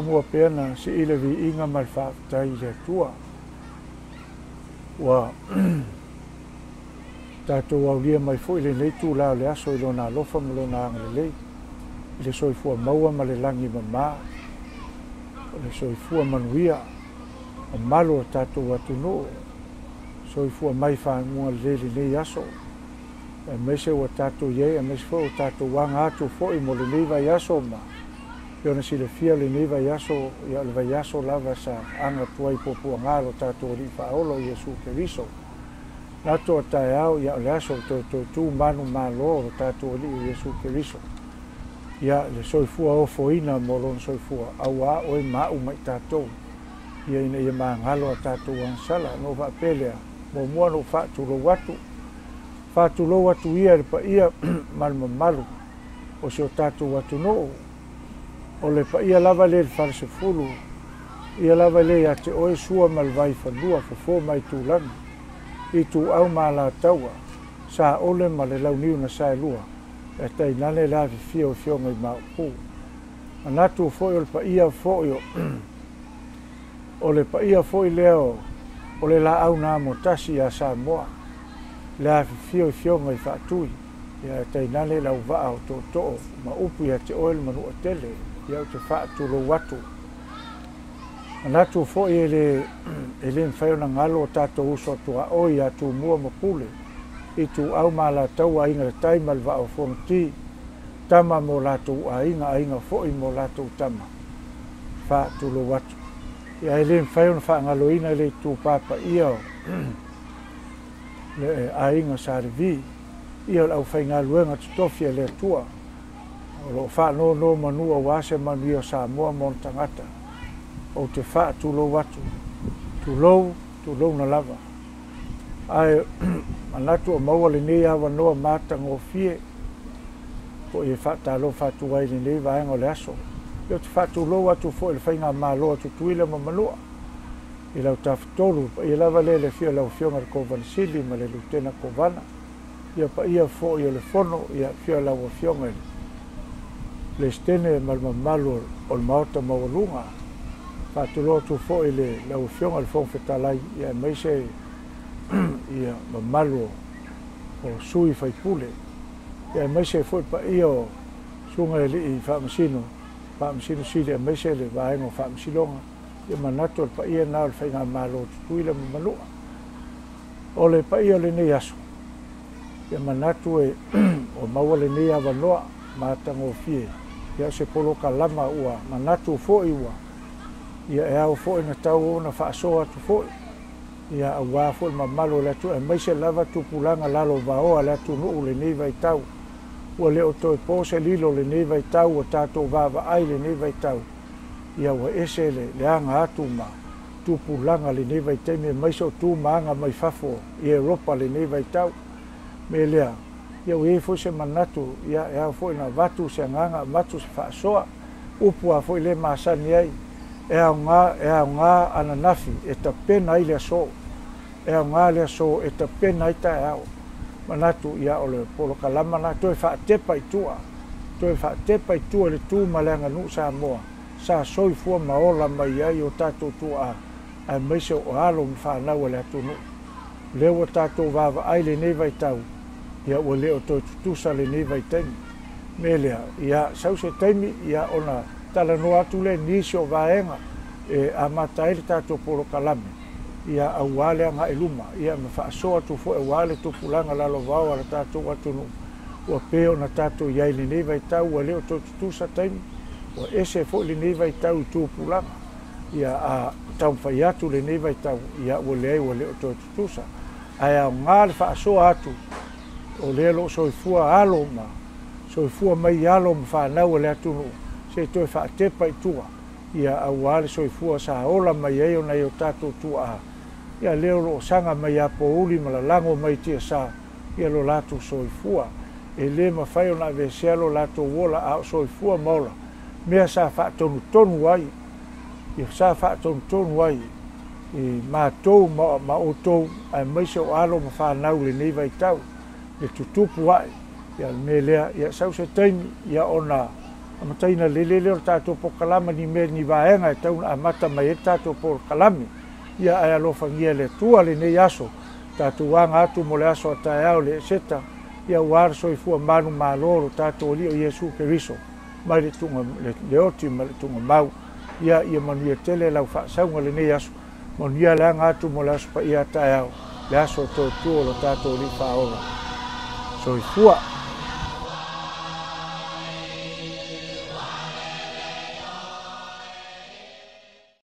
mua pena si ile vi inga mal whaatai le tua. Wa tatou au lia mai fo ile nei tu lao le aso i lona alofa ma lona anga le lei. Le soifua maua ma le langi mama. Le soifua manuia. O malo tatou atu no. Soifua mai whaanua le nei aso. E mese wa tatou ye, e mese fo o tatou wanga atu fo i mo le nei vai aso ma. Iona si le fia le nei vai aso, ia le vai aso lava sa anga tuai popua ngalo tatou ri faaaloalo Iesu Keriso. Latou tae au ia le aso tu manu malo o tatou ri Iesu Keriso. Ia le soifua ofoina mo lona soifua aua o e mau mai tatou. Ia ina ia maangalo a tatou ansala no vaapelea mo mua no faatulo atu. Faatulo atu ia le pa ia malmamalu o se o tatou atu no. O le pa ia lava le farsefulu. Ia lava le a te oe sua malvai fanua fofo mai tūlanga. I tu au ma la taua. Sa ole ma le launiu na sa lua. E tai nane la fia o fionga i maupu. Anatu foi o le pa ia foi o le pa ia foi leo o le la au na motasi a Samoa. Le fia o fionga i faatui. Ia tai nane la uva o to ma upu ia te oel manu a tele. Ia o te faatulo watu. Anatu foi ele mfeo na ngalo o tatou uso tua oi a tu mua ma pule. I tu au ma la tau a inga le taima le vao fonti. Tama mo latou a inga foi mo latou tama. Faatulo watu. Ia ele mfeo na whaangaloina le tu papa ia le a inga sarvi. Ia au whaingaluenga tutofia le tua. O whanau no manua wase manuia Samoa mon tangata. O te faatulo watu. Tulou na lava. Ai manatu o maua le nei awa noa mata ngofie. Po e faatalo faatuai le nei vaenga o le aso. Io te faatulo watu fo il whainga malo atu tuile ma manua. I lau tafutolu, i lava le fia lau fionga le kovansili ma le lutena kovana. Ia pa ia fo i le fono, ia fia lau fionga le stene malmamalu o le maota mawalunga. Faatulo atu fo i le lau fionga le fong fetalai, ia meise ia mamalu o sui fai pule. Ia meise fo pa ia o sunga e li i whaamasino sili a meise le vaenga o whaamasilonga. Ia manatu o pa ia nao le whainga malo tutuila mamalua. O le pa ia le nei aso. Ia manatu e o maua le nei awanoa matango fie. Ia se polo kalama ua manatu foi ua. Ia e au foi na tau na faasoa atu foi. Ia awa foi mamalo le atu e maise lava tupulaga lalo vaoa le atu nuu le nei vai tau. Ua le o toi pose lilo le nei vai tau o tatou vaavaai le nei vai tau. Ia ua ese le anga atu ma tupulaga le nei vai teme maise o tu maanga mai fafo i Europa le nei vai tau. Me lea. Ia ue foi se manatu, ia e au foi na vatu se nganga matu se faasoa. Upua foi le masani ai. E au ngā ananafi e ta pena i le aso. E au ngā le aso e ta pena i ta au. Manatu ia o le polo kalama na toi faatepa i tua. Toi faatepa i tua le tu ma le aganu'u Samoa. Sa soifua maola mai ai o tatou tua a meise o alo ma fanau le atunu. Le o tatou vaavaai le nei vai tau. Ia ua leo toi tutusa le nei vai taimi. Me lea, ia sau se taimi, ia ona talanoa atu le nisi o vaenga e a matai le tatou polo kalame. Ia au wale anga eluma, ia me faasoa tu fo e wale tupulaga lalo vao ala tatou atunu. Ua peo na tatou iai le nei vai tau, ua leo toi tutusa taimi. Ua ese fo le nei vai tau i tupulaga. Ia a taumwhai atu le nei vai tau, ia ua leai ua leo toi tutusa. Ai au ngā le faasoa atu. O le lo soifua alo ma soifua mai alo ma fanau le atunu se toi faatepa i tua ia aua le soifua sa ola mai ai ona i o tatou tua ia leo lo sanga mai a pouli ma lalango mai tia sa ia lo latou soifua e le mafai ona avesea lo latou ola a soifua maola mea sa faatonutonu ai ia sa faatonutonu ai i matou ma outou ae maise o alo ma fanau lenei vaitau le tutupu ai ia me lea ia sau se taimi ia ona Amataina lelele o tatou po kalama ni me ni vaenga e tauna amata mai e tatou po kalami. Ia ai alofa ngia le tua le nei aso. Tatou anga atu mo le aso atae au le seta. Ia uar soifua manu maloro tatou li o Yesu Keriso. Mai le tunga le oti ma le tunga mau. Ia manuia tele lau faasaunga le nei aso. Manuia le anga atu mo le aso pa ia atae au. Le aso tautua lo tatou li faaaloalo. Soifua